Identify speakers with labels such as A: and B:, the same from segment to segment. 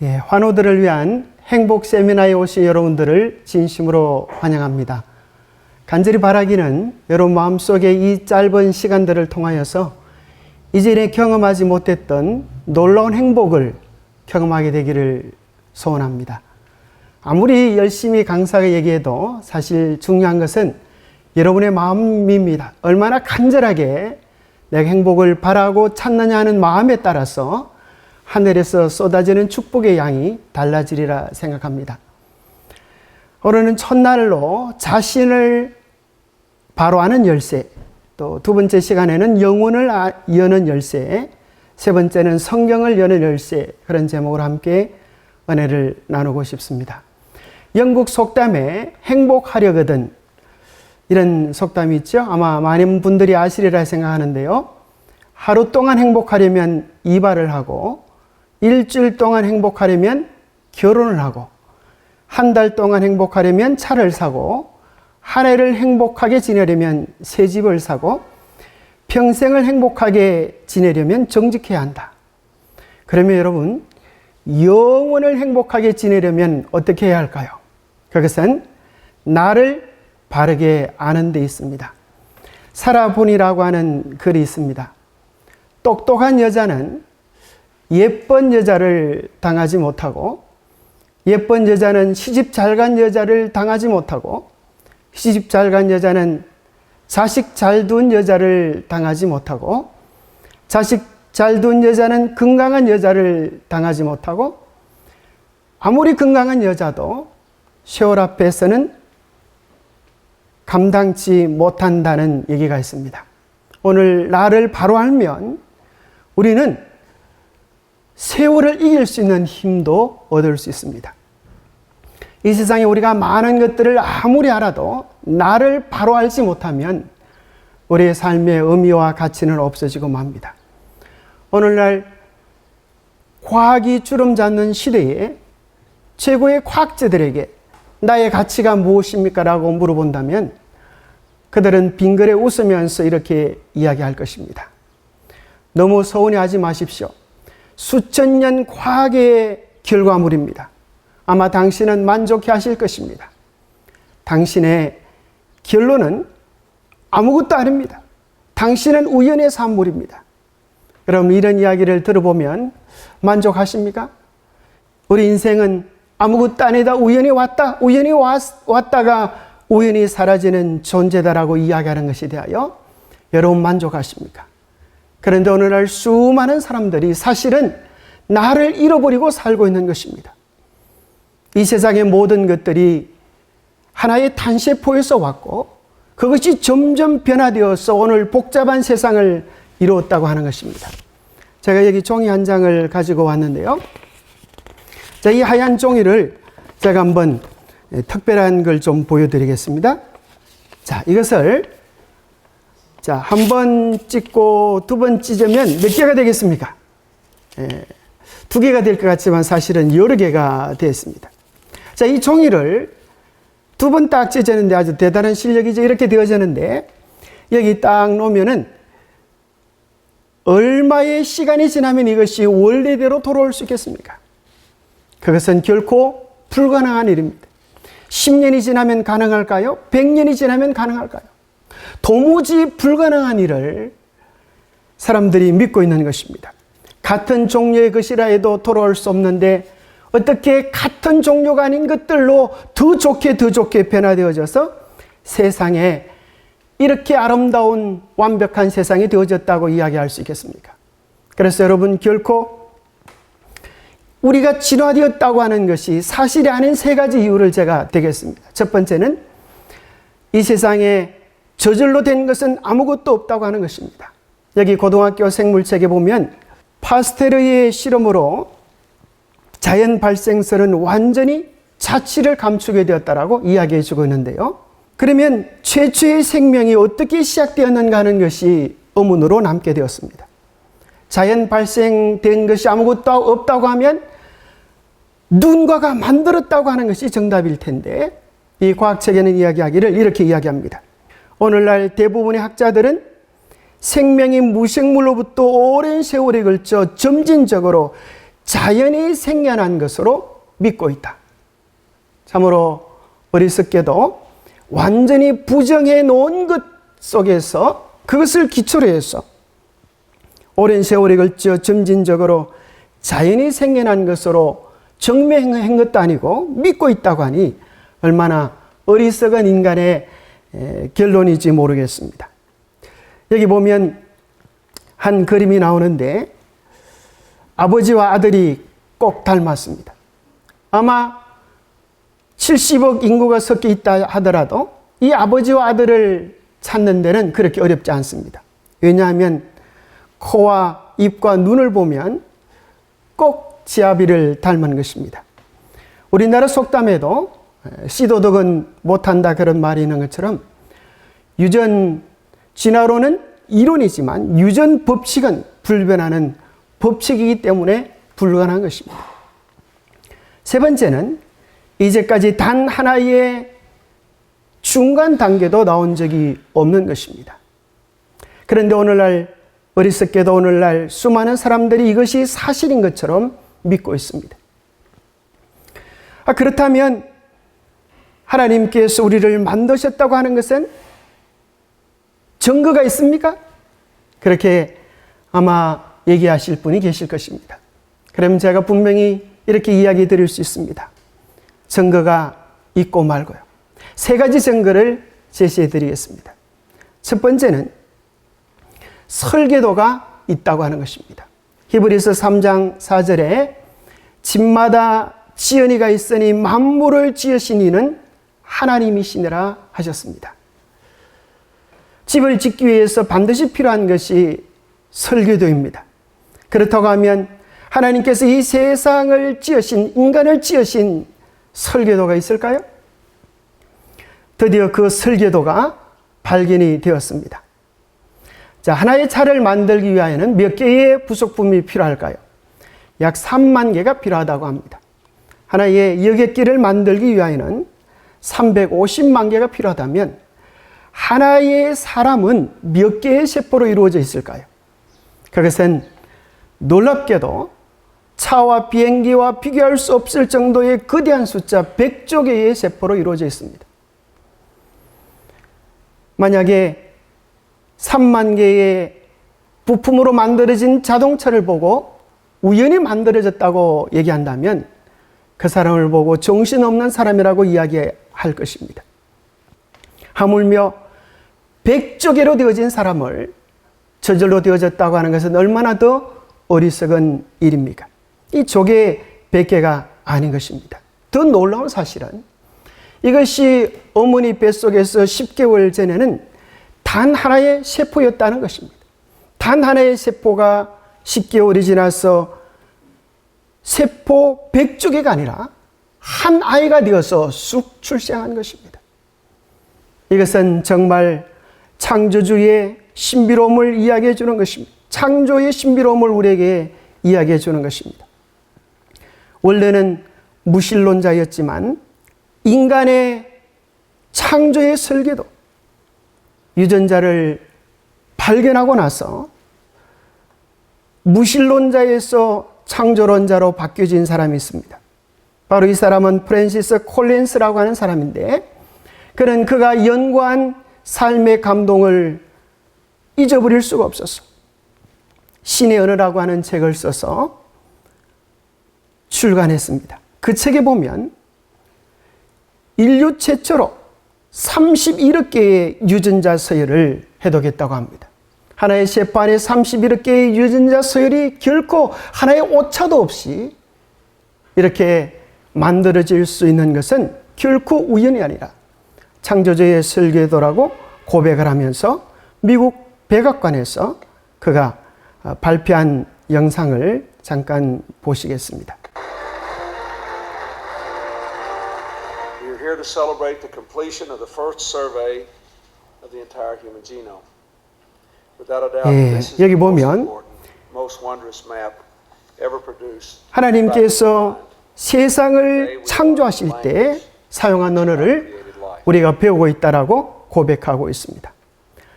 A: 환우들을 위한 행복 세미나에 오신 여러분들을 진심으로 환영합니다. 간절히 바라기는 여러분 마음속에 이 짧은 시간들을 통하여서 이전에 경험하지 못했던 놀라운 행복을 경험하게 되기를 소원합니다. 아무리 열심히 강사가 얘기해도 사실 중요한 것은 여러분의 마음입니다. 얼마나 간절하게 내가 행복을 바라고 찾느냐 하는 마음에 따라서 하늘에서 쏟아지는 축복의 양이 달라지리라 생각합니다. 오늘은 첫날로 자신을 바로 아는 열쇠, 또 두 번째 시간에는 영혼을 여는 열쇠, 세 번째는 성경을 여는 열쇠, 그런 제목으로 함께 은혜를 나누고 싶습니다. 영국 속담에 행복하려거든, 이런 속담이 있죠. 아마 많은 분들이 아시리라 생각하는데요. 하루 동안 행복하려면 이발을 하고, 일주일 동안 행복하려면 결혼을 하고, 한 달 동안 행복하려면 차를 사고, 한 해를 행복하게 지내려면 새 집을 사고, 평생을 행복하게 지내려면 정직해야 한다. 그러면 여러분, 영원을 행복하게 지내려면 어떻게 해야 할까요? 그것은 나를 바르게 아는 데 있습니다. 살아보니라고 하는 글이 있습니다. 똑똑한 여자는 예쁜 여자를 당하지 못하고, 예쁜 여자는 시집 잘 간 여자를 당하지 못하고, 시집 잘 간 여자는 자식 잘 둔 여자를 당하지 못하고, 자식 잘 둔 여자는 건강한 여자를 당하지 못하고, 아무리 건강한 여자도 세월 앞에서는 감당치 못한다는 얘기가 있습니다. 오늘 나를 바로 알면 우리는 세월을 이길 수 있는 힘도 얻을 수 있습니다. 이 세상에 우리가 많은 것들을 아무리 알아도 나를 바로 알지 못하면 우리의 삶의 의미와 가치는 없어지고 맙니다. 오늘날 과학이 주름 잡는 시대에 최고의 과학자들에게 나의 가치가 무엇입니까? 라고 물어본다면 그들은 빙그레 웃으면서 이렇게 이야기할 것입니다. 너무 서운해하지 마십시오. 수천 년 과학의 결과물입니다. 아마 당신은 만족해 하실 것입니다. 당신의 결론은 아무것도 아닙니다. 당신은 우연의 산물입니다. 여러분, 이런 이야기를 들어보면 만족하십니까? 우리 인생은 아무것도 아니다. 우연히 왔다. 우연히 왔다가 우연히 사라지는 존재다라고 이야기하는 것에 대하여 여러분 만족하십니까? 그런데 오늘날 수많은 사람들이 사실은 나를 잃어버리고 살고 있는 것입니다. 이 세상의 모든 것들이 하나의 탄세포에서 왔고 그것이 점점 변화되어서 오늘 복잡한 세상을 이루었다고 하는 것입니다. 제가 여기 종이 한 장을 가지고 왔는데요. 자, 이 하얀 종이를 제가 한번 특별한 걸 좀 보여드리겠습니다. 자, 이것을 한 번 찍고 두 번 찢으면 몇 개가 되겠습니까? 두 개가 될 것 같지만 사실은 여러 개가 되었습니다. 자, 이 종이를 두 번 딱 찢었는데 아주 대단한 실력이죠. 이렇게 되어졌는데 여기 딱 놓으면은 얼마의 시간이 지나면 이것이 원래대로 돌아올 수 있겠습니까? 그것은 결코 불가능한 일입니다. 10년이 지나면 가능할까요? 100년이 지나면 가능할까요? 도무지 불가능한 일을 사람들이 믿고 있는 것입니다. 같은 종류의 것이라 해도 돌아올 수 없는데 어떻게 같은 종류가 아닌 것들로 더 좋게 변화되어져서 세상에 이렇게 아름다운 완벽한 세상이 되어졌다고 이야기할 수 있겠습니까? 그래서 여러분, 결코 우리가 진화되었다고 하는 것이 사실이 아닌 세 가지 이유를 제가 드리겠습니다. 첫 번째는 이 세상에 저절로 된 것은 아무것도 없다고 하는 것입니다. 여기 고등학교 생물책에 보면 파스테르의 실험으로 자연 발생설은 완전히 자취를 감추게 되었다라고 이야기해 주고 있는데요. 그러면 최초의 생명이 어떻게 시작되었는가 하는 것이 의문으로 남게 되었습니다. 자연 발생된 것이 아무것도 없다고 하면 누군가가 만들었다고 하는 것이 정답일 텐데 이 과학책에는 이야기하기를 이렇게 이야기합니다. 오늘날 대부분의 학자들은 생명이 무생물로부터 오랜 세월에 걸쳐 점진적으로 자연히 생겨난 것으로 믿고 있다. 참으로 어리석게도 완전히 부정해 놓은 것 속에서 그것을 기초로 해서 오랜 세월이 걸쳐 점진적으로 자연히 생겨난 것으로 증명한 것도 아니고 믿고 있다고 하니 얼마나 어리석은 인간의 결론인지 모르겠습니다. 여기 보면 한 그림이 나오는데 아버지와 아들이 꼭 닮았습니다. 아마 70억 인구가 섞여 있다 하더라도 이 아버지와 아들을 찾는 데는 그렇게 어렵지 않습니다. 왜냐하면 코와 입과 눈을 보면 꼭 지아비를 닮은 것입니다. 우리나라 속담에도 씨도덕은 못한다 그런 말이 있는 것처럼 유전 진화론은 이론이지만 유전 법칙은 불변하는 법칙이기 때문에 불가능한 것입니다. 세 번째는 이제까지 단 하나의 중간 단계도 나온 적이 없는 것입니다. 그런데 오늘날 어리석게도 오늘날 수많은 사람들이 이것이 사실인 것처럼 믿고 있습니다. 그렇다면 하나님께서 우리를 만드셨다고 하는 것은 증거가 있습니까? 그렇게 아마 얘기하실 분이 계실 것입니다. 그럼 제가 분명히 이렇게 이야기 드릴 수 있습니다. 증거가 있고 말고요. 세 가지 증거를 제시해 드리겠습니다. 첫 번째는 설계도가 있다고 하는 것입니다. 히브리서 3장 4절에 집마다 지연이가 있으니 만물을 지으신 이는 하나님이시니라 하셨습니다. 집을 짓기 위해서 반드시 필요한 것이 설계도입니다. 그렇다고 하면 하나님께서 이 세상을 지으신, 인간을 지으신 설계도가 있을까요? 드디어 그 설계도가 발견이 되었습니다. 자, 하나의 차를 만들기 위하여는 몇 개의 부속품이 필요할까요? 약 3만 개가 필요하다고 합니다. 하나의 여객기를 만들기 위하여는 350만 개가 필요하다면 하나의 사람은 몇 개의 세포로 이루어져 있을까요? 그것은 놀랍게도 차와 비행기와 비교할 수 없을 정도의 거대한 숫자 100조 개의 세포로 이루어져 있습니다. 만약에 3만 개의 부품으로 만들어진 자동차를 보고 우연히 만들어졌다고 얘기한다면 그 사람을 보고 정신없는 사람이라고 이야기할 것입니다. 하물며 100조 개로 되어진 사람을 저절로 되어졌다고 하는 것은 얼마나 더 어리석은 일입니까? 이 조개 100개가 아닌 것입니다. 더 놀라운 사실은 이것이 어머니 뱃속에서 10개월 전에는 단 하나의 세포였다는 것입니다. 단 하나의 세포가 10개월이 지나서 세포 100조 개가 아니라 한 아이가 되어서 쑥 출생한 것입니다. 이것은 정말 창조주의 신비로움을 이야기해 주는 것입니다. 창조의 신비로움을 우리에게 이야기해 주는 것입니다. 원래는 무신론자였지만 인간의 창조의 설계도, 유전자를 발견하고 나서 무신론자에서 창조론자로 바뀌어진 사람이 있습니다. 바로 이 사람은 프랜시스 콜린스라고 하는 사람인데 그는 그가 연구한 삶의 감동을 잊어버릴 수가 없었어. 신의 언어라고 하는 책을 써서 출간했습니다. 그 책에 보면 인류 최초로 31억 개의 유전자 서열을 해독했다고 합니다. 하나의 세포 안에 31억 개의 유전자 서열이 결코 하나의 오차도 없이 이렇게 만들어질 수 있는 것은 결코 우연이 아니라 창조주의 설계도라고 고백을 하면서 미국 백악관에서 그가 발표한 영상을 잠깐 보시겠습니다.
B: We are here to celebrate the completion of the first survey of the entire human genome. Without a doubt, this is the
A: 여기
B: most
A: 보면
B: important, most wondrous map ever produced.
A: 하나님께서 세상을 창조하실 때 사용한 언어를 우리가 배우고 있다라고 고백하고 있습니다.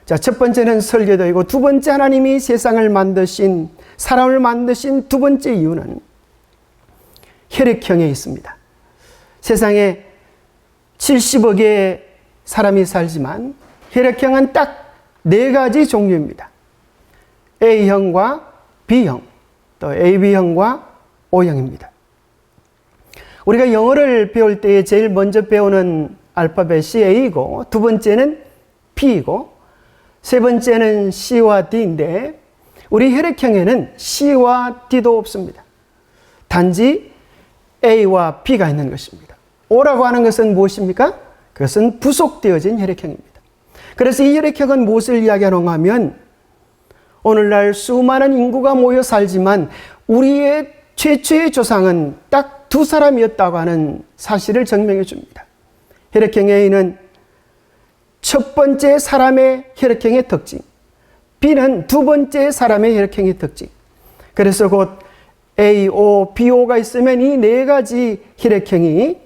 A: 자, 첫 번째는 설계도이고 두 번째 하나님이 세상을 만드신, 사람을 만드신 두 번째 이유는 혈액형에 있습니다. 세상에 70억의 사람이 살지만 혈액형은 딱 4가지 종류입니다. A형과 B형, 또 AB형과 O형입니다. 우리가 영어를 배울 때 제일 먼저 배우는 알파벳이 A이고, 두 번째는 B이고, 세 번째는 C와 D인데, 우리 혈액형에는 C와 D도 없습니다. 단지 A와 B가 있는 것입니다. O라고 하는 것은 무엇입니까? 그것은 부속되어진 혈액형입니다. 그래서 이 혈액형은 무엇을 이야기하는가 하면, 오늘날 수많은 인구가 모여 살지만 우리의 최초의 조상은 딱 2사람이었다고 하는 사실을 증명해 줍니다. 혈액형 A는 첫 번째 사람의 혈액형의 특징, B는 두 번째 사람의 혈액형의 특징. 그래서 곧 AO, BO가 있으면 이 4가지 혈액형이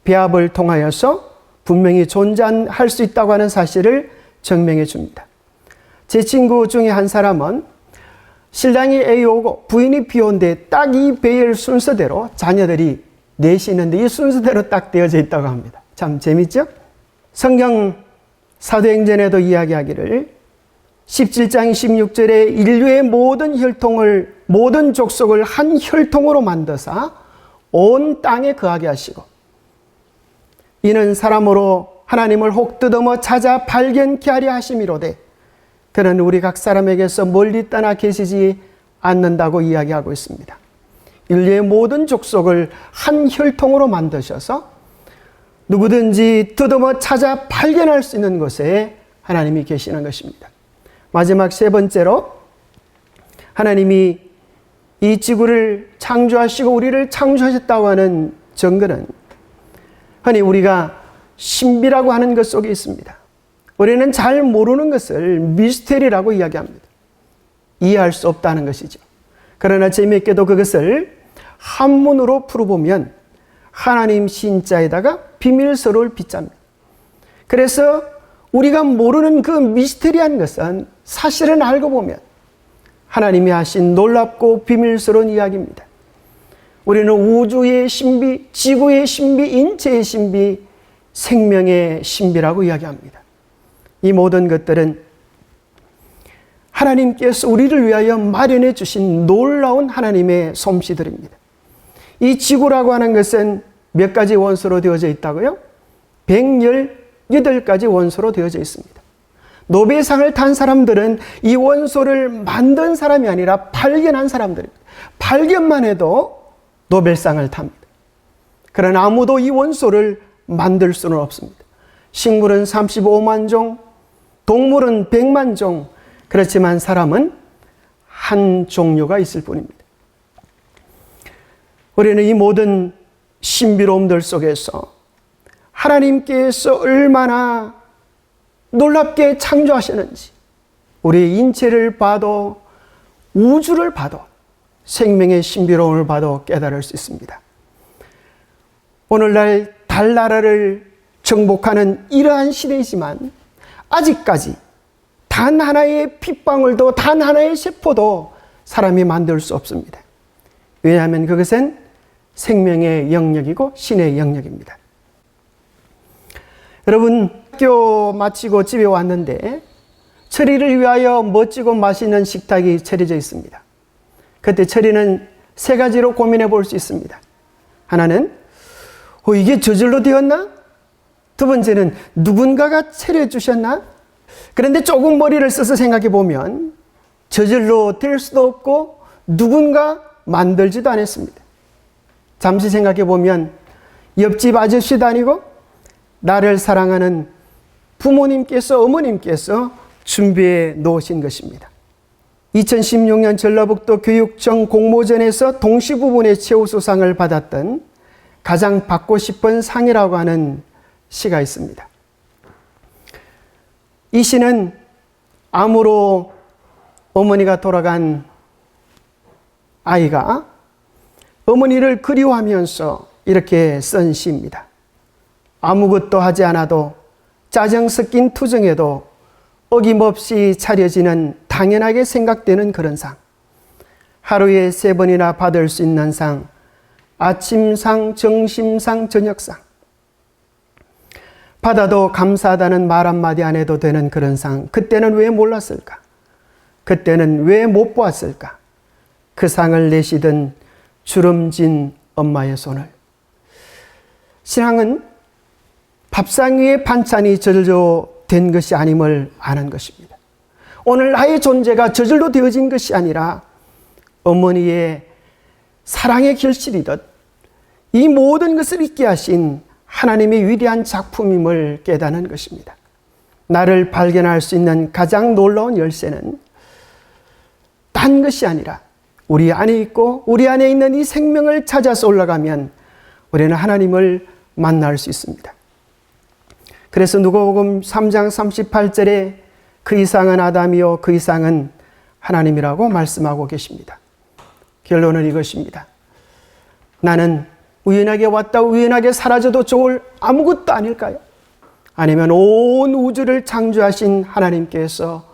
A: 배합을 통하여서 분명히 존재할 수 있다고 하는 사실을 증명해 줍니다. 제 친구 중에 한 사람은 신랑이 A오고 부인이 B오인데 딱 이 배열 순서대로 자녀들이 넷이 있는데 이 순서대로 딱 되어져 있다고 합니다. 참 재밌죠? 성경 사도행전에도 이야기하기를 17장 16절에 인류의 모든 혈통을, 모든 족속을 한 혈통으로 만드사 온 땅에 거하게 하시고, 이는 사람으로 하나님을 혹 뜯어머 찾아 발견케 하려 하심이로되 그는 우리 각 사람에게서 멀리 떠나 계시지 않는다고 이야기하고 있습니다. 인류의 모든 족속을 한 혈통으로 만드셔서 누구든지 뜯어머 찾아 발견할 수 있는 곳에 하나님이 계시는 것입니다. 마지막 세 번째로, 하나님이 이 지구를 창조하시고 우리를 창조하셨다고 하는 증거는 흔히 우리가 신비라고 하는 것 속에 있습니다. 우리는 잘 모르는 것을 미스테리라고 이야기합니다. 이해할 수 없다는 것이죠. 그러나 재미있게도 그것을 한문으로 풀어보면 하나님 신자에다가 비밀서를 빗잡니다. 그래서 우리가 모르는 그 미스테리한 것은 사실은 알고 보면 하나님이 하신 놀랍고 비밀스러운 이야기입니다. 우리는 우주의 신비, 지구의 신비, 인체의 신비, 생명의 신비라고 이야기합니다. 이 모든 것들은 하나님께서 우리를 위하여 마련해 주신 놀라운 하나님의 솜씨들입니다. 이 지구라고 하는 것은 몇 가지 원소로 되어져 있다고요? 118가지 원소로 되어져 있습니다. 노벨상을 탄 사람들은 이 원소를 만든 사람이 아니라 발견한 사람들입니다. 발견만 해도 노벨상을 탑니다. 그러나 아무도 이 원소를 만들 수는 없습니다. 식물은 35만 종, 동물은 100만 종, 그렇지만 사람은 한 종류가 있을 뿐입니다. 우리는 이 모든 신비로움들 속에서 하나님께서 얼마나 놀랍게 창조하시는지, 우리의 인체를 봐도 우주를 봐도 생명의 신비로움을 봐도 깨달을 수 있습니다. 오늘날 달나라를 정복하는 이러한 시대이지만 아직까지 단 하나의 핏방울도, 단 하나의 세포도 사람이 만들 수 없습니다. 왜냐하면 그것은 생명의 영역이고 신의 영역입니다. 여러분, 학교 마치고 집에 왔는데 철이를 위하여 멋지고 맛있는 식탁이 차려져 있습니다. 그때 철이는 3가지로 고민해 볼 수 있습니다. 하나는 이게 저절로 되었나? 두 번째는 누군가가 차려주셨나? 그런데 조금 머리를 써서 생각해 보면 저절로 될 수도 없고 누군가 만들지도 않았습니다. 잠시 생각해 보면 옆집 아저씨도 아니고 나를 사랑하는 부모님께서, 어머님께서 준비해 놓으신 것입니다. 2016년 전라북도 교육청 공모전에서 동시부분의 최우수상을 받았던 가장 받고 싶은 상이라고 하는 시가 있습니다. 이 시는 암으로 어머니가 돌아간 아이가 어머니를 그리워하면서 이렇게 쓴 시입니다. 아무것도 하지 않아도 짜증 섞인 투정에도 어김없이 차려지는 당연하게 생각되는 그런 상. 하루에 3번이나 받을 수 있는 상. 아침상, 점심상, 저녁상. 받아도 감사하다는 말 한마디 안 해도 되는 그런 상. 그때는 왜 몰랐을까? 그때는 왜 못 보았을까? 그 상을 내시던 주름진 엄마의 손을. 신앙은 밥상 위에 반찬이 저절로 된 것이 아님을 아는 것입니다. 오늘 나의 존재가 저절로 되어진 것이 아니라 어머니의 사랑의 결실이듯 이 모든 것을 있게 하신 하나님의 위대한 작품임을 깨닫는 것입니다. 나를 발견할 수 있는 가장 놀라운 열쇠는 딴 것이 아니라 우리 안에 있고 우리 안에 있는 이 생명을 찾아서 올라가면 우리는 하나님을 만날 수 있습니다. 그래서 누가복음 3장 38절에 그 이상은 아담이요 그 이상은 하나님이라고 말씀하고 계십니다. 결론은 이것입니다. 나는 우연하게 왔다 우연하게 사라져도 좋을 아무것도 아닐까요? 아니면 온 우주를 창조하신 하나님께서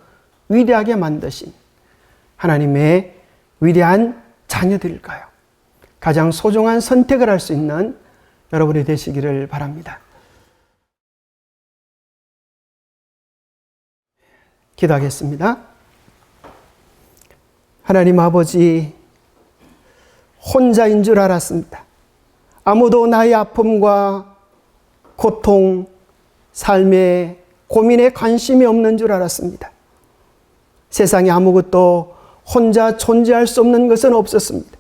A: 위대하게 만드신 하나님의 위대한 자녀들일까요? 가장 소중한 선택을 할 수 있는 여러분이 되시기를 바랍니다. 기도하겠습니다. 하나님 아버지, 혼자인 줄 알았습니다. 아무도 나의 아픔과 고통, 삶의 고민에 관심이 없는 줄 알았습니다. 세상에 아무것도 혼자 존재할 수 없는 것은 없었습니다.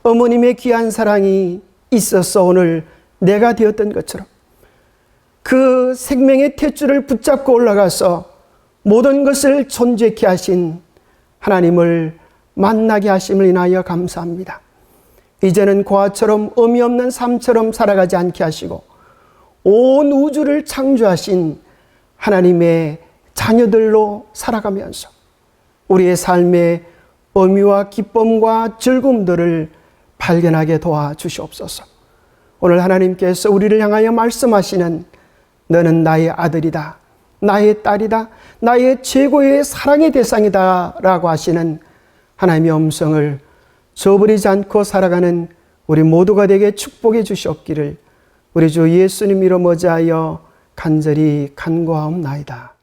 A: 어머님의 귀한 사랑이 있어서 오늘 내가 되었던 것처럼 그 생명의 탯줄을 붙잡고 올라가서 모든 것을 존재케 하신 하나님을 만나게 하심을 인하여 감사합니다. 이제는 고아처럼 의미 없는 삶처럼 살아가지 않게 하시고 온 우주를 창조하신 하나님의 자녀들로 살아가면서 우리의 삶의 의미와 기쁨과 즐거움들을 발견하게 도와주시옵소서. 오늘 하나님께서 우리를 향하여 말씀하시는 너는 나의 아들이다, 나의 딸이다, 나의 최고의 사랑의 대상이다 라고 하시는 하나님의 음성을 저버리지 않고 살아가는 우리 모두가 되게 축복해 주시옵기를 우리 주 예수님 이름으로 머지하여 간절히 간구하옵나이다.